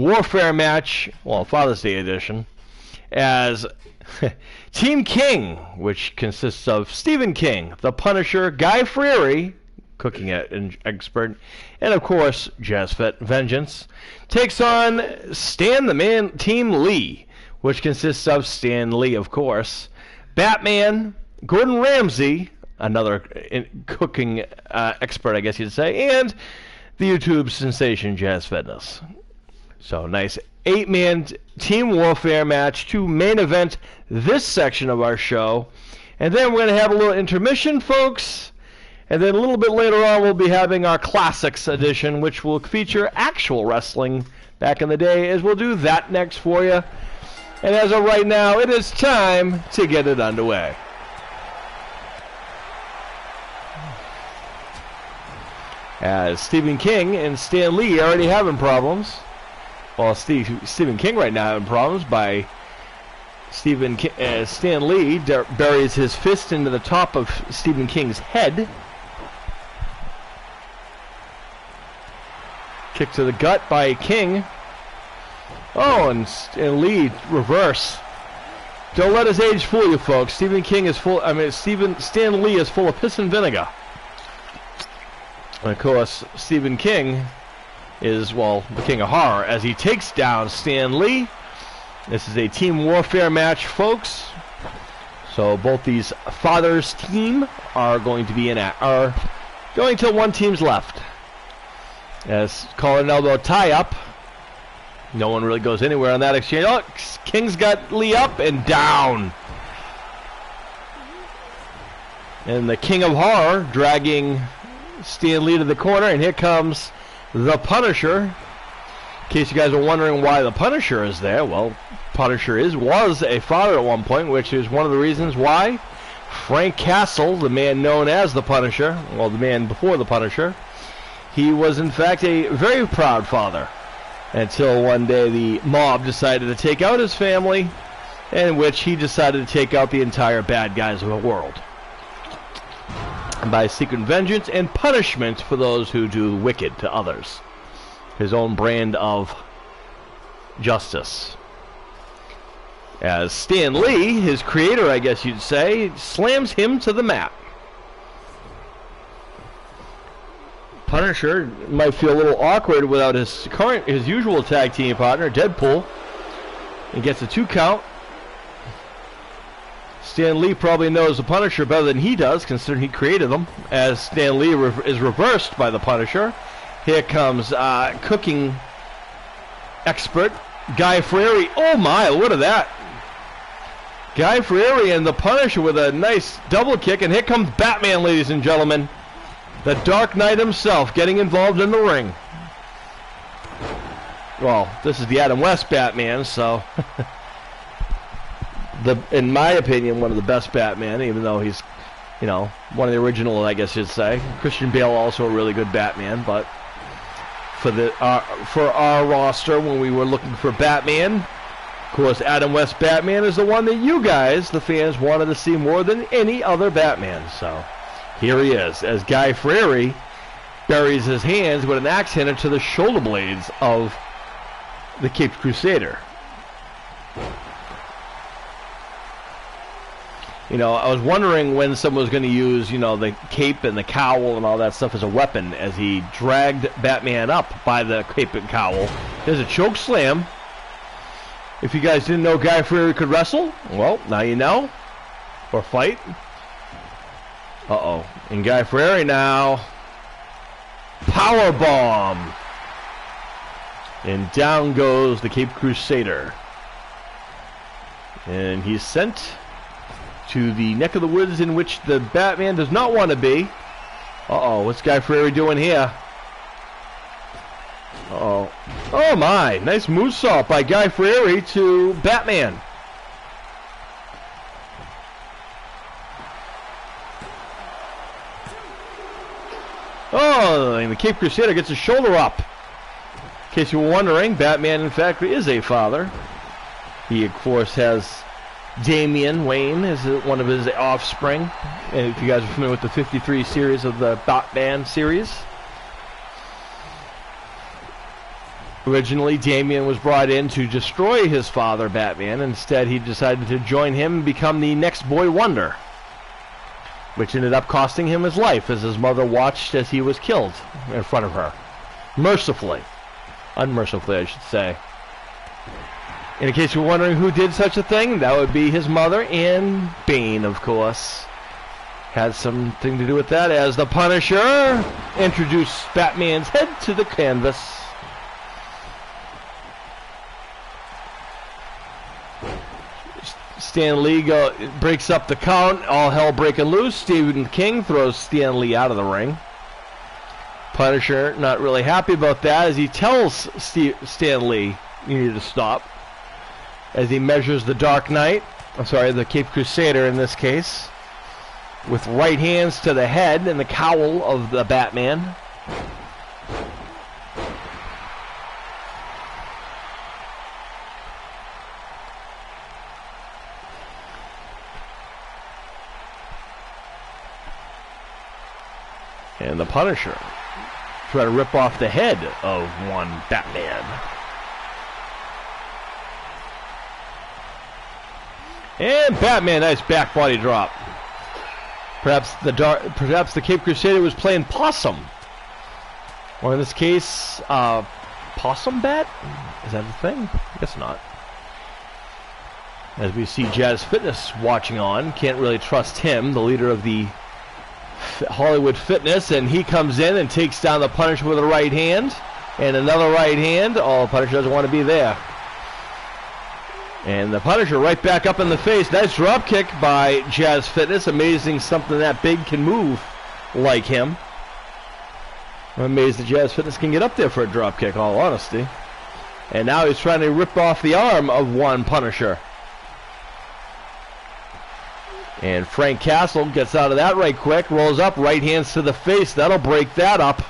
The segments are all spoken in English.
Wafare match, well, Father's Day edition, as Team King, which consists of Stephen King, The Punisher, Guy Fieri, cooking expert, and of course Jazz Vengeance, takes on Stan the Man Team Lee, which consists of Stan Lee, of course, Batman, Gordon Ramsay, another cooking expert, I guess you'd say, and the YouTube sensation Jazz Fitness. So nice 8-man Team Wafare match to main event this section of our show. And then we're going to have a little intermission, folks. And then a little bit later on, we'll be having our Classics edition, which will feature actual wrestling back in the day, as we'll do that next for you. And as of right now, it is time to get it underway. As Stephen King and Stan Lee already having problems. Well, Stephen King right now having problems by Stan Lee buries his fist into the top of Stephen King's head. Kick to the gut by King. Oh, and Lee reverse. Don't let his age fool you, folks. Stan Lee is full of piss and vinegar. And of course, Stephen King is, well, the king of horror as he takes down Stan Lee. This is a Team Wafare match, folks. So both these fathers' team are going to be are going till one team's left. As collar and elbow tie-up. No one really goes anywhere on that exchange. Oh, King's got Lee up and down. And the king of horror dragging Stan Lee to the corner, and here comes the Punisher. In case you guys are wondering why the Punisher is there, well, Punisher was a father at one point, which is one of the reasons why Frank Castle, the man known as the Punisher, well, the man before the Punisher, he was in fact a very proud father until one day the mob decided to take out his family, in which he decided to take out the entire bad guys of the world by secret vengeance and punishment for those who do wicked to others. His own brand of justice. As Stan Lee, his creator, I guess you'd say, slams him to the mat. Punisher might feel a little awkward without his usual tag team partner, Deadpool. He gets a 2 count. Stan Lee probably knows the Punisher better than he does, considering he created them, as Stan Lee is reversed by the Punisher. Here comes cooking expert Guy Fieri. Oh my, look at that. Guy Fieri and the Punisher with a nice double kick, and here comes Batman, ladies and gentlemen. The Dark Knight himself getting involved in the ring. Well, this is the Adam West Batman, so in my opinion, one of the best Batman, even though he's, one of the original, I guess you'd say. Christian Bale also a really good Batman, but for our roster, when we were looking for Batman, of course, Adam West Batman is the one that you guys, the fans, wanted to see more than any other Batman. So here he is, as Guy Fieri buries his hands with an axe handle to the shoulder blades of the Caped Crusader. I was wondering when someone was going to use, the cape and the cowl and all that stuff as a weapon as he dragged Batman up by the cape and cowl. There's a choke slam. If you guys didn't know Guy Fieri could wrestle, well, now you know. Or fight. Uh-oh. And Guy Fieri now. Power bomb. And down goes the Caped Crusader. And he's sent to the neck of the woods in which the Batman does not want to be. Uh-oh, what's Guy Fieri doing here? Uh-oh. Oh my, nice moonsault by Guy Fieri to Batman. Oh, and the Caped Crusader gets his shoulder up. In case you were wondering, Batman in fact is a father. He of course has Damian Wayne is one of his offspring. And if you guys are familiar with the 53 series of the Batman series. Originally, Damian was brought in to destroy his father, Batman. Instead, he decided to join him and become the next boy wonder, which ended up costing him his life as his mother watched as he was killed in front of her. Mercifully. Unmercifully, I should say. In case you're wondering who did such a thing, that would be his mother, and Bane, of course. Had something to do with that, as the Punisher introduced Batman's head to the canvas. Stan Lee breaks up the count, all hell breaking loose. Stephen King throws Stan Lee out of the ring. Punisher not really happy about that, as he tells Stan Lee, you need to stop. As he measures the Dark Knight, the Caped Crusader in this case, with right hands to the head and the cowl of the Batman. And the Punisher try to rip off the head of one Batman. And Batman, nice back body drop. Perhaps the Caped Crusader was playing possum, or in this case, possum bat. Is that a thing? I guess not. As we see Jazz Fitness watching on, can't really trust him, the leader of the Hollywood Fitness, and he comes in and takes down the Punisher with a right hand and another right hand. Oh, Punisher doesn't want to be there. And the Punisher right back up in the face. Nice drop kick by Jazz Fitness. Amazing something that big can move like him. I'm amazed that Jazz Fitness can get up there for a drop kick, all honesty. And now he's trying to rip off the arm of one Punisher. And Frank Castle gets out of that right quick. Rolls up, right hands to the face. That'll break that up.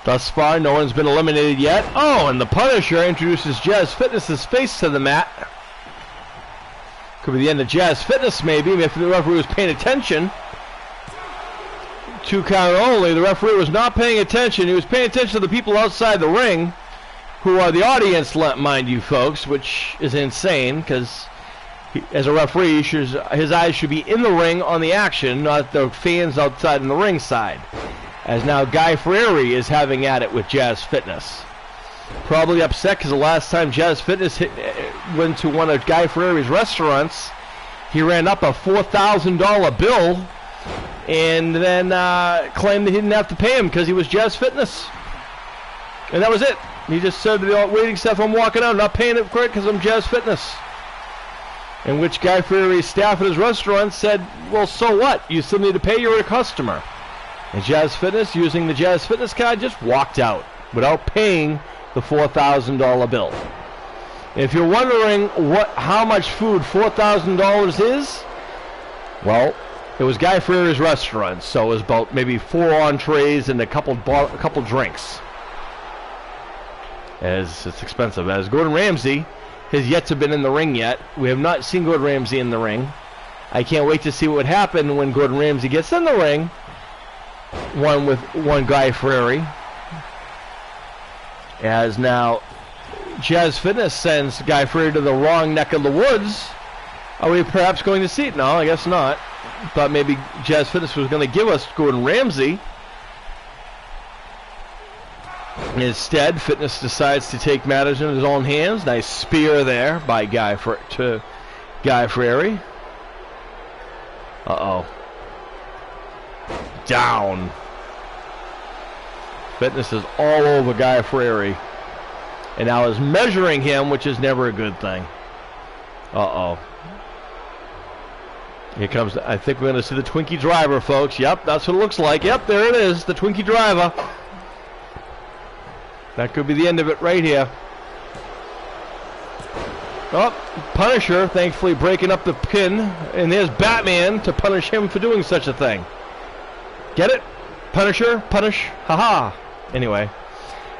Thus far, no one's been eliminated yet. Oh, and the Punisher introduces Jazz Fitness's face to the mat. Could be the end of Jazz Fitness, maybe, if the referee was paying attention. 2 count only. The referee was not paying attention. He was paying attention to the people outside the ring, who are the audience, mind you, folks, which is insane, because as a referee, his eyes should be in the ring on the action, not the fans outside in the ring side. As now Guy Fieri is having at it with Jazz Fitness. Probably upset because the last time Jazz Fitness went to one of Guy Fieri's restaurants, he ran up a $4,000 bill and then claimed that he didn't have to pay him because he was Jazz Fitness. And that was it. He just said to the waiting staff, I'm walking out, not paying it for it because I'm Jazz Fitness. In which Guy Fieri's staff at his restaurant said, well, so what? You still need to pay, you're a customer. And Jazz Fitness, using the Jazz Fitness card, just walked out without paying the $4,000 bill. If you're wondering how much food $4,000 is, well, it was Guy Fieri's restaurant, so it was about maybe 4 entrees and a couple drinks. As it's expensive. As Gordon Ramsay has yet to been in the ring yet. We have not seen Gordon Ramsay in the ring. I can't wait to see what would happen when Gordon Ramsay gets in the ring. One Guy Fieri. As now Jazz Fitness sends Guy Fieri to the wrong neck of the woods. Are we perhaps going to see it? No, I guess not. Thought maybe Jazz Fitness was going to give us Gordon Ramsay. Instead, Fitness decides to take matters in his own hands. Nice spear there by Guy Fieri. Uh-oh. Down. Fitness is all over Guy Fieri. And now is measuring him, which is never a good thing. Uh-oh. Here comes, I think we're going to see the Twinkie driver, folks. Yep, that's what it looks like. Yep, there it is, the Twinkie driver. That could be the end of it right here. Oh, Punisher, thankfully breaking up the pin. And there's Batman to punish him for doing such a thing. Get it? Punisher, punish, haha. Anyway,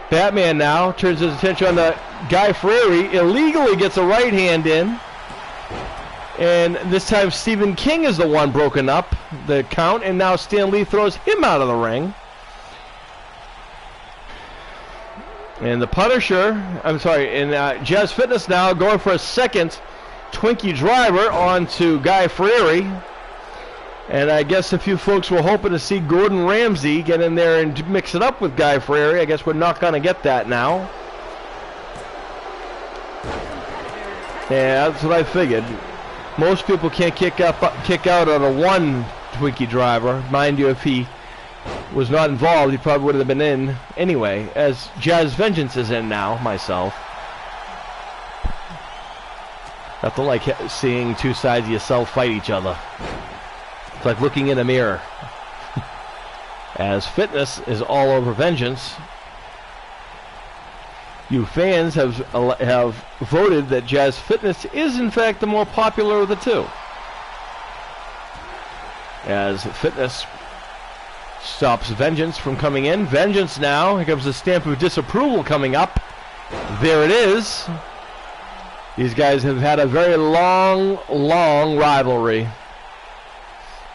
Batman now turns his attention on the Guy Fieri, illegally gets a right hand in. And this time Stephen King is the one broken up, the count, and now Stan Lee throws him out of the ring. And the Punisher, I'm sorry, and Jazz Fitness now going for a second Twinkie driver onto Guy Fieri. And I guess a few folks were hoping to see Gordon Ramsay get in there and mix it up with Guy Fieri. I guess we're not going to get that now. Yeah, that's what I figured. Most people can't kick out on a one Twinkie driver. Mind you, if he was not involved, he probably would have been in anyway, as Jazz Vengeance is in now, myself. Nothing like seeing two sides of yourself fight each other. It's like looking in a mirror. As Fitness is all over Vengeance. You fans have voted that Jazz Fitness is in fact the more popular of the two. As Fitness stops Vengeance from coming in. Vengeance now, here comes the stamp of disapproval coming up. There it is. These guys have had a very long rivalry.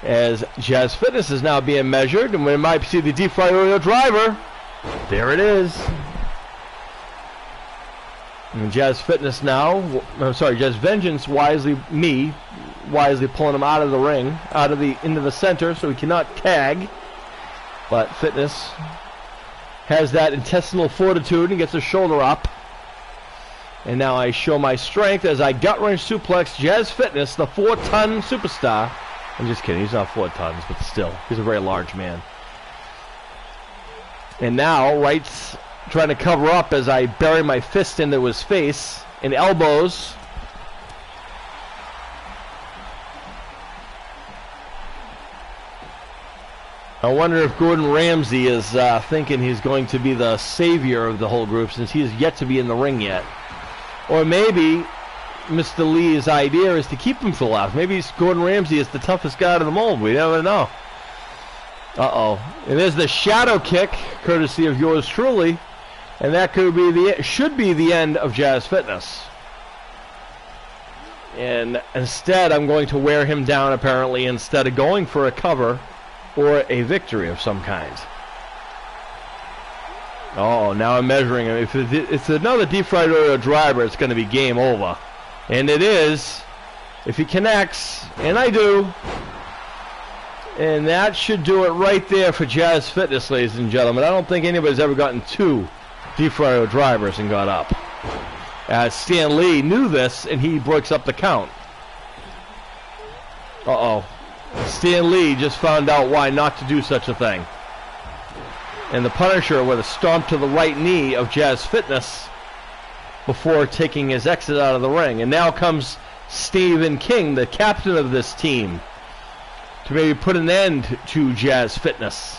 As Jazz Fitness is now being measured, and we might see the deep fried Oreo driver. There it is. And Jazz Fitness now, Jazz Vengeance wisely pulling him out of the ring, into the center, so he cannot tag. But Fitness has that intestinal fortitude and gets his shoulder up. And now I show my strength as I gut wrench suplex Jazz Fitness, the 4-ton superstar. I'm just kidding, he's not 4 tons, but still, he's a very large man. And now, Wright's trying to cover up as I bury my fist into his face and elbows. I wonder if Gordon Ramsay is thinking he's going to be the savior of the whole group since he is yet to be in the ring yet. Or maybe Mr. Lee's idea is to keep him for laughs. Maybe Gordon Ramsay is the toughest guy to the mold. We never know. Uh-oh. And there's the shadow kick, courtesy of yours truly. And that should be the end of Jazz Fitness. And instead, I'm going to wear him down, apparently, instead of going for a cover or a victory of some kind. Oh, now I'm measuring him. If it's another deep fried Oreo driver, it's going to be game over. And it is. If he connects, and I do. And that should do it right there for Jazz Fitness, ladies and gentlemen. I don't think anybody's ever gotten 2 deep fried drivers and got up. Stan Lee knew this, and he breaks up the count. Uh-oh. Stan Lee just found out why not to do such a thing. And the Punisher with a stomp to the right knee of Jazz Fitness before taking his exit out of the ring. And now comes Stephen King, the captain of this team, to maybe put an end to Jazz Fitness.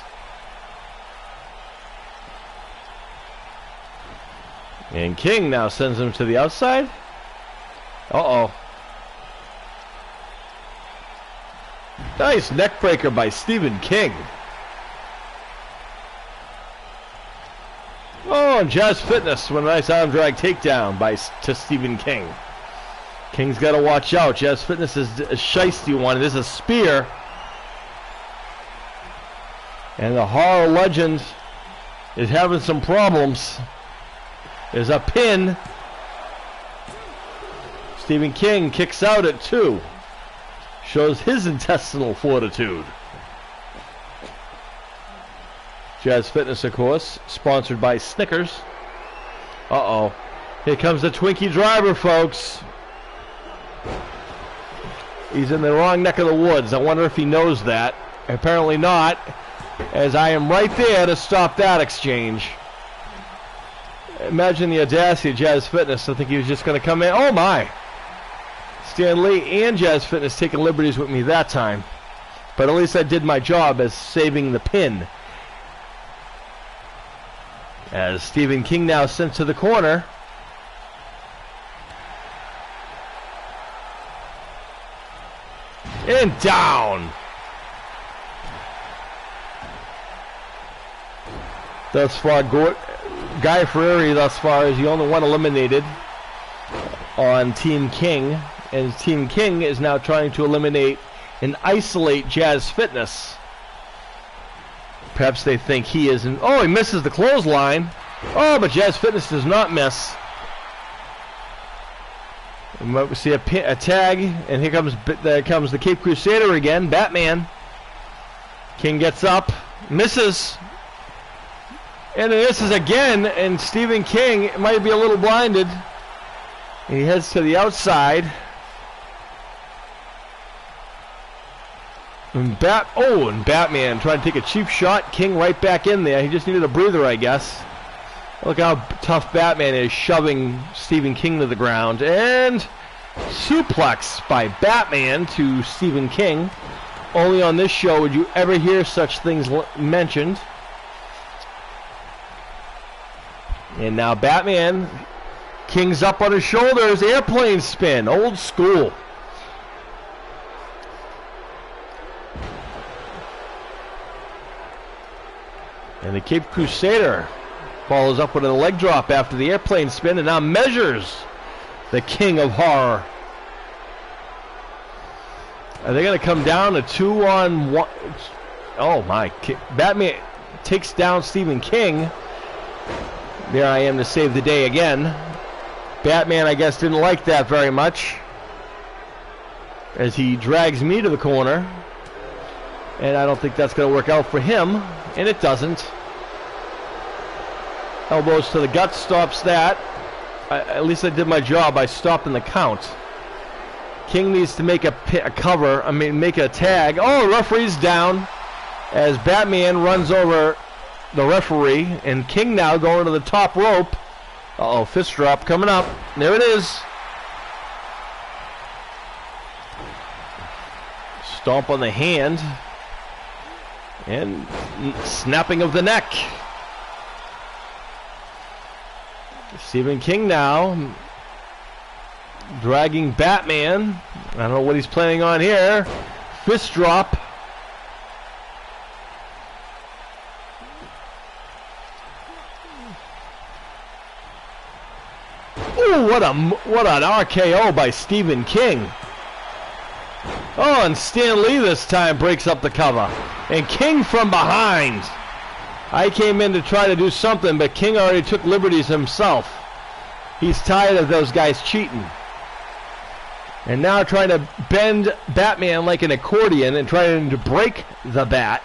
And King now sends him to the outside. Uh-oh. Nice neck breaker by Stephen King. Oh, and Jazz Fitness with a nice arm drag takedown to Stephen King. King's got to watch out. Jazz Fitness is a shiesty one. This is a spear. And the horror legend is having some problems. There's a pin. Stephen King kicks out at 2. Shows his intestinal fortitude. Jazz Fitness, of course, sponsored by Snickers. Uh-oh. Here comes the Twinkie driver, folks. He's in the wrong neck of the woods. I wonder if he knows that. Apparently not, as I am right there to stop that exchange. Imagine the audacity of Jazz Fitness. I think he was just going to come in. Oh, my. Stan Lee and Jazz Fitness taking liberties with me that time. But at least I did my job as saving the pin. As Stephen King now sent to the corner. And down. Thus far, Guy Fieri thus far is the only one eliminated on Team King. And Team King is now trying to eliminate and isolate Jazz Fitness. Perhaps they think he is in... Oh, he misses the clothesline. Oh, but Jazz Fitness does not miss. We see a tag, and here comes the Cape Crusader again. Batman. King gets up, misses, and it misses again. And Stephen King might be a little blinded. He heads to the outside. And Batman trying to take a cheap shot. King right back in there. He just needed a breather, I guess. Look how tough Batman is, shoving Stephen King to the ground. And suplex by Batman to Stephen King. Only on this show would you ever hear such things mentioned. And now Batman, King's up on his shoulders, airplane spin, old school. And the Cape Crusader follows up with a leg drop after the airplane spin and now measures the King of Horror. Are they going to come down to 2-on-1? Oh my. Batman takes down Stephen King. There I am to save the day again. Batman, I guess, didn't like that very much, as he drags me to the corner. And I don't think that's going to work out for him. And it doesn't. Elbows to the gut stops that. At least I did my job by stopping the count. King needs to make a cover. Make a tag. Oh, referee's down as Batman runs over the referee. And King now going to the top rope. Uh-oh, fist drop coming up. There it is. Stomp on the hand. And snapping of the neck. Stephen King now dragging Batman. I don't know what he's planning on here. Fist drop. Ooh, what an RKO by Stephen King. Oh, and Stan Lee this time breaks up the cover. And King from behind. I came in to try to do something, but King already took liberties himself. He's tired of those guys cheating. And now trying to bend Batman like an accordion and trying to break the bat.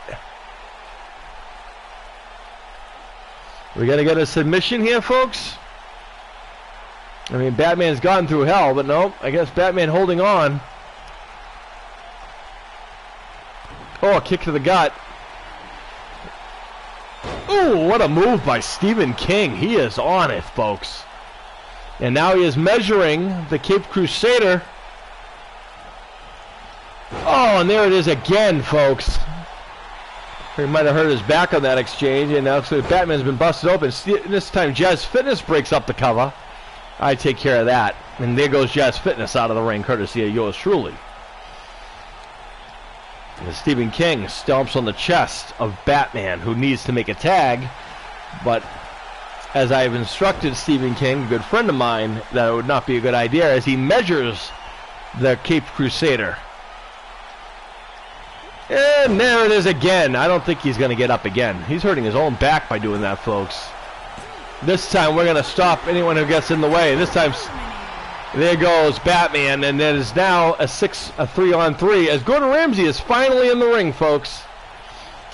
We got to get a submission here, folks. I mean, Batman's gone through hell, but nope. I guess Batman holding on. Oh, a kick to the gut. Ooh, what a move by Stephen King. He is on it, folks. And now he is measuring the Cape Crusader. Oh, and there it is again, folks. He might have hurt his back on that exchange, and now Batman's been busted open. This time Jazz Fitness breaks up the cover. I take care of that. And there goes Jazz Fitness out of the ring, courtesy of yours truly. And Stephen King stomps on the chest of Batman, who needs to make a tag. But as I've instructed Stephen King, a good friend of mine, that it would not be a good idea, as he measures the Cape Crusader. And there it is again. I don't think he's going to get up again. He's hurting his own back by doing that, folks. This time we're going to stop anyone who gets in the way. This time, there goes Batman, and it is now a 3-on-3 as Gordon Ramsay is finally in the ring, folks.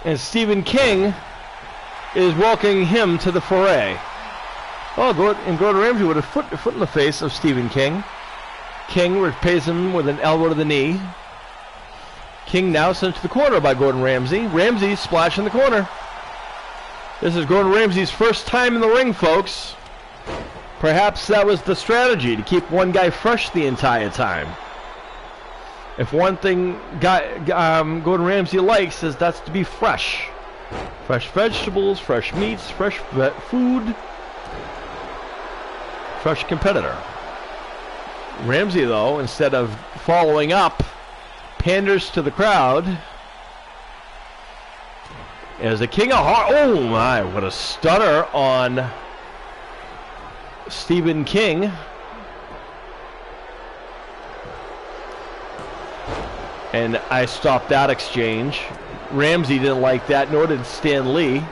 And Stephen King is welcoming him to the foray. Oh, Gordon Ramsay with a foot in the face of Stephen King. King repays him with an elbow to the knee. King now sent to the corner by Gordon Ramsay. Ramsay splash in the corner. This is Gordon Ramsay's first time in the ring, folks. Perhaps that was the strategy, to keep one guy fresh the entire time. If one thing Gordon Ramsay likes, is that's to be fresh. Fresh vegetables, fresh meats, fresh food, fresh competitor. Ramsay, though, instead of following up, panders to the crowd. As the King of Heart, oh my, what a stunner on Stephen King. And I stopped that exchange. Ramsay didn't like that, nor did Stan Lee,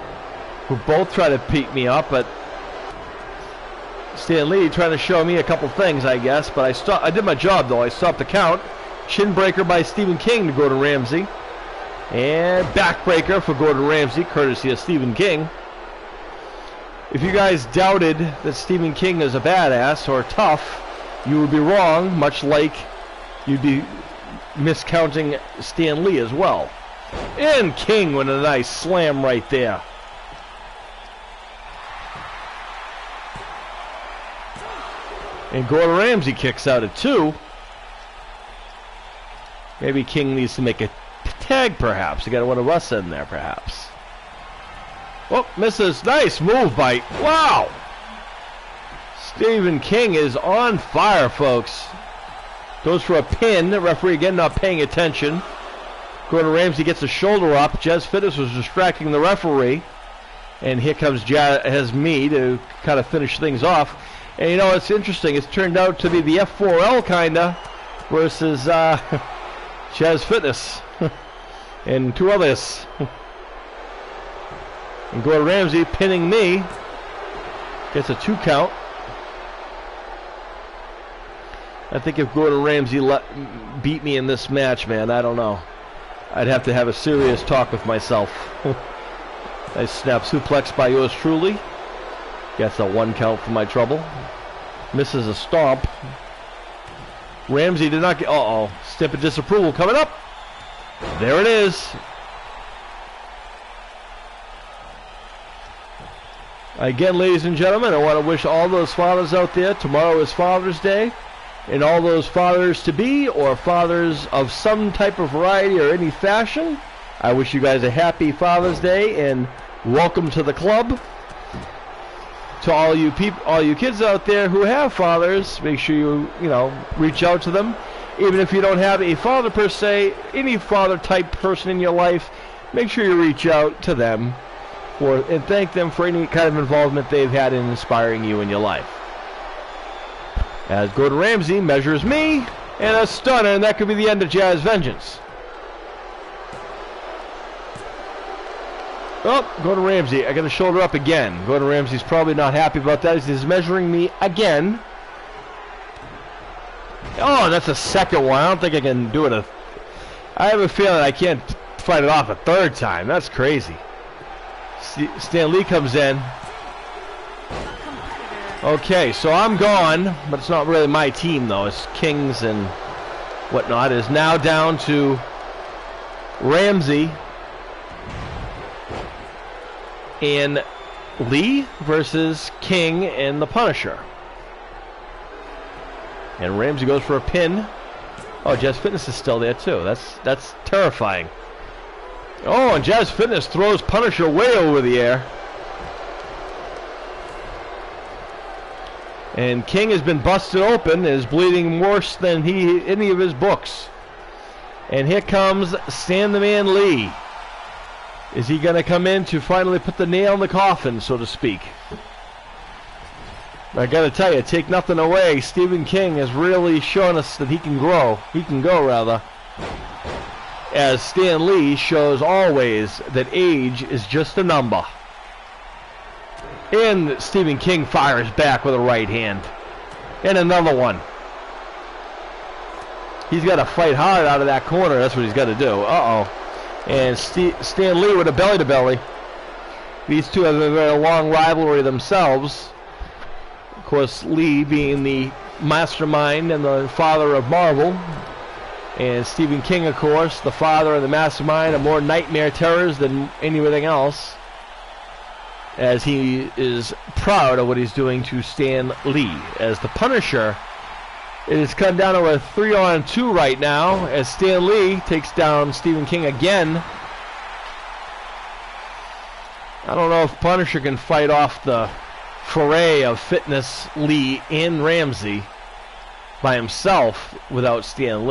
who both tried to beat me up, but Stan Lee trying to show me a couple things, I guess, but I did my job, though. I stopped the count. Chin breaker by Stephen King to Gordon Ramsay. And backbreaker for Gordon Ramsay, courtesy of Stephen King. If you guys doubted that Stephen King is a badass or tough, you would be wrong, much like you'd be miscounting Stan Lee as well. And King with a nice slam right there. And Gordon Ramsay kicks out at 2. Maybe King needs to make a tag, perhaps. You got one of us in there, perhaps. Oh, misses. Nice move by... Wow! Stephen King is on fire, folks. Goes for a pin. The referee, again, not paying attention. Gordon Ramsay gets a shoulder up. Jazz Fitness was distracting the referee. And here comes me to kind of finish things off. And, you know, it's interesting. It's turned out to be the F4L, kind of, versus Jazz Fitness and 2 others. And Gordon Ramsay pinning me. Gets a 2 count. I think if Gordon Ramsay beat me in this match, man, I don't know. I'd have to have a serious talk with myself. Nice snap suplex by yours truly. Gets a 1 count for my trouble. Misses a stomp. Ramsay did not get... Uh-oh. Step of disapproval coming up. There it is. Again, ladies and gentlemen, I want to wish all those fathers out there, tomorrow is Father's Day, and all those fathers-to-be or fathers of some type of variety or any fashion, I wish you guys a happy Father's Day and welcome to the club. To all you kids out there who have fathers, make sure you reach out to them. Even if you don't have a father per se, any father type person in your life, make sure you reach out to them and thank them for any kind of involvement they've had in inspiring you in your life. As Gordon Ramsay measures me, and a stunner, and that could be the end of Jazz Vengeance. Oh, Gordon Ramsay, I got to shoulder up again. Gordon Ramsay's probably not happy about that. He's measuring me again. Oh, that's a second one. I don't think I can do it. I have a feeling I can't fight it off a 3rd time. That's crazy. Stan Lee comes in. Okay, so I'm gone, but it's not really my team, though. It's King's and whatnot. It is now down to Ramsay and Lee versus King and the Punisher. And Ramsay goes for a pin. Oh, Jazz Fitness is still there too. That's terrifying. Oh, and Jazz Fitness throws Punisher way over the air. And King has been busted open, is bleeding worse than any of his books. And here comes Stan the Man Lee. Is he going to come in to finally put the nail in the coffin, so to speak? I got to tell you, take nothing away. Stephen King has really shown us that he can grow. He can go, rather. As Stan Lee shows always that age is just a number. And Stephen King fires back with a right hand. And another one. He's got to fight hard out of that corner. That's what he's got to do. Uh-oh. And Stan Lee with a belly-to-belly. These two have a very long rivalry themselves. Of course, Lee being the mastermind and the father of Marvel. And Stephen King, of course, the father and the mastermind of more nightmare terrors than anything else. As he is proud of what he's doing to Stan Lee. As the Punisher, it has come down to a 3-on-2 right now, as Stan Lee takes down Stephen King again. I don't know if Punisher can fight off the foray of Fitness, Lee, and Ramsay by himself without Stephen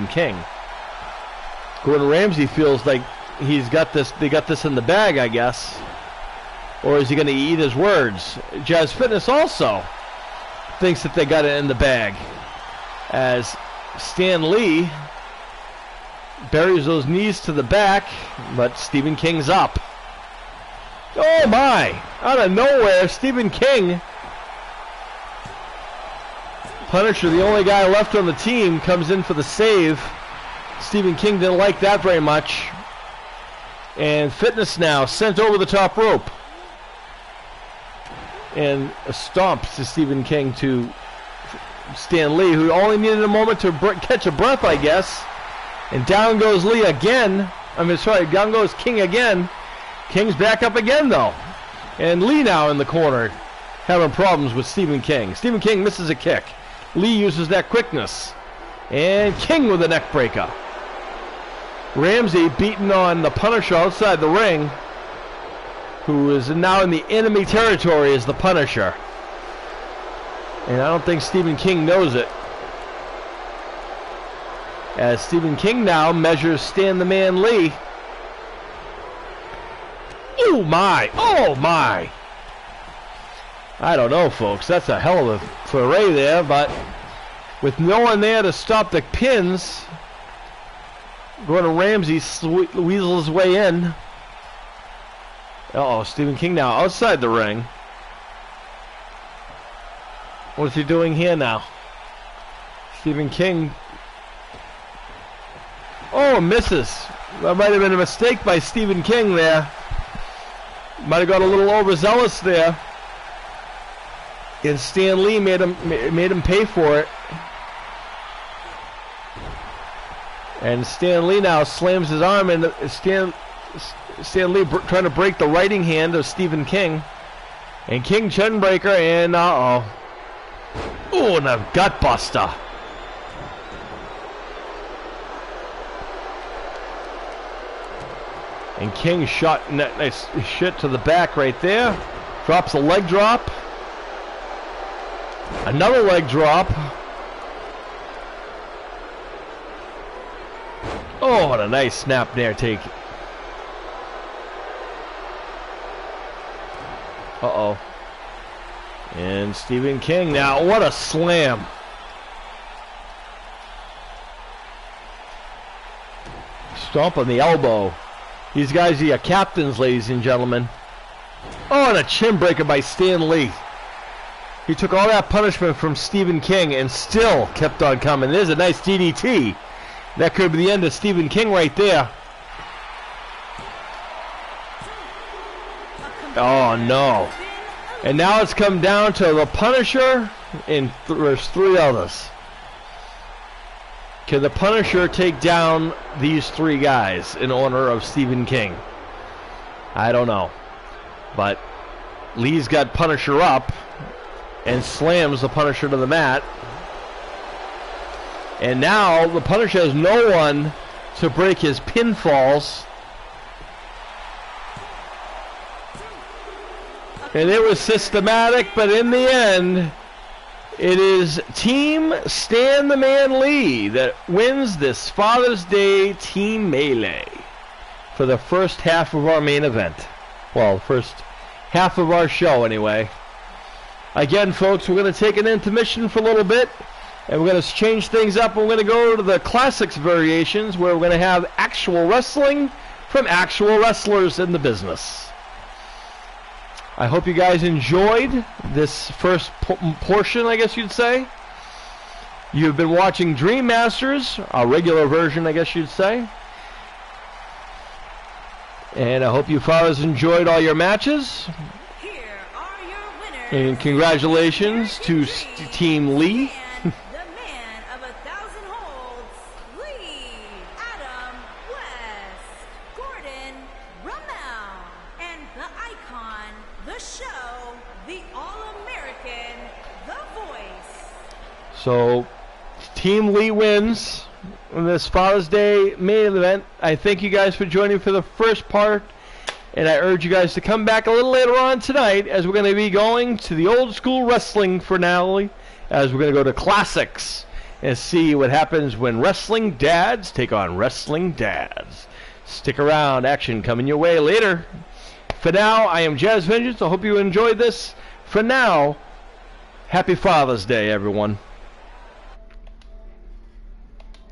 King. Gordon Ramsay feels like he's got this. They got this in the bag, I guess. Or is he going to eat his words? Jazz Fitness also thinks that they got it in the bag, as Stan Lee buries those knees to the back, but Stephen King's up. Oh my! Out of nowhere, Stephen King Punisher, the only guy left on the team, comes in for the save. Stephen King didn't like that very much. And Fitness now sent over the top rope. And a stomp to Stephen King to Stan Lee, who only needed a moment to catch a breath, I guess. And down goes Lee again. Down goes King again. King's back up again, though. And Lee now in the corner, having problems with Stephen King. Stephen King misses a kick. Lee uses that quickness. And King with a neck breaker. Ramsy beating on the Punisher outside the ring, who is now in the enemy territory as the Punisher. And I don't think Stephen King knows it. As Stephen King now measures Stan the Man Lee. Oh my! Oh my! I don't know, folks. That's a hell of a foray there, but with no one there to stop the pins, Gordon Ramsay weasels his way in. Uh-oh, Stephen King now outside the ring. What's he doing here now? Stephen King. Oh, misses. That might have been a mistake by Stephen King there. Might have got a little overzealous there. And Stan Lee made him pay for it. And Stan Lee now slams his arm into Stan Lee trying to break the writing hand of Stephen King. And King chin breaker, and uh-oh. Ooh, and a gut buster. And King shot nice shit to the back right there. Drops a leg drop. Another leg drop. Oh, what a nice snap there take. Uh-oh. And Stephen King now, what a slam. Stomp on the elbow. These guys are your captains, ladies and gentlemen. Oh, and a chin breaker by Stan Lee. He took all that punishment from Stephen King and still kept on coming. There's a nice DDT. That could be the end of Stephen King right there. Oh, no. And now it's come down to the Punisher and there's three others. Can the Punisher take down these three guys in honor of Stephen King? I don't know. But Lee's got Punisher up and slams the Punisher to the mat. And now the Punisher has no one to break his pinfalls. And it was systematic, but in the end, it is Team Stan the Man Lee that wins this Father's Day Team Melee for the first half of our main event. Well, first half of our show, anyway. Again, folks, we're going to take an intermission for a little bit, and we're going to change things up. We're going to go to the Classics variations, where we're going to have actual wrestling from actual wrestlers in the business. I hope you guys enjoyed this first portion, I guess you'd say. You've been watching Dream Masters, a regular version, I guess you'd say. And I hope you fathers enjoyed all your matches. Here are your winners. And congratulations to Team Lee. The man of 1,000 holds, Lee, Adam, West, Gordon, Ramel, and the icon, the show, the All-American, the Voice. So, Team Lee wins in this Father's Day main event. I thank you guys for joining for the first part, and I urge you guys to come back a little later on tonight as we're going to be going to the old school wrestling finale, as we're going to go to Classics and see what happens when wrestling dads take on wrestling dads. Stick around, action coming your way later. For now, I am Jazz Vengeance. I hope you enjoyed this. For now, happy Father's Day, everyone.